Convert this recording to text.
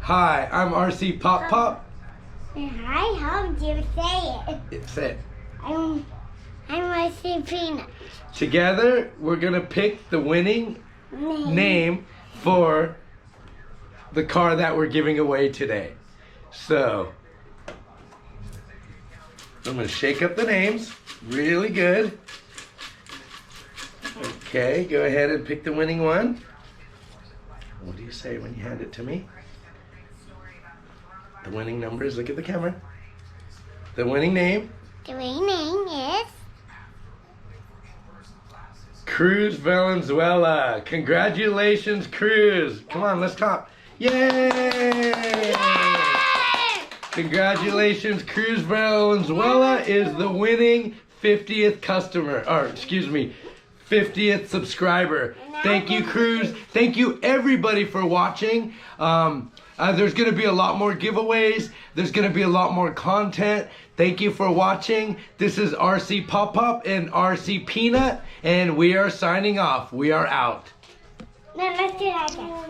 Hi, I'm RC PopPop. Hi, how do you say it? It's it. I'm RC Peanut. Together, we're gonna pick the winning name for the car that we're giving away today. So, I'm gonna shake up the names really good. Okay, go ahead and pick the winning one. What do you say when you hand it to me? The winning numbers, look at the camera. The winning name? The winning name is Cruz Valenzuela. Congratulations, Cruz. Come on, let's clap. Yay! Congratulations, Cruz Valenzuela is the winning 50th customer, or excuse me, 50th subscriber. Thank you, Cruz. Thank you, everybody, for watching. There's going to be a lot more giveaways. There's going to be a lot more content. Thank you for watching. This is RC PopPop and RC Peanut, and we are signing off. We are out. No, let's do that again.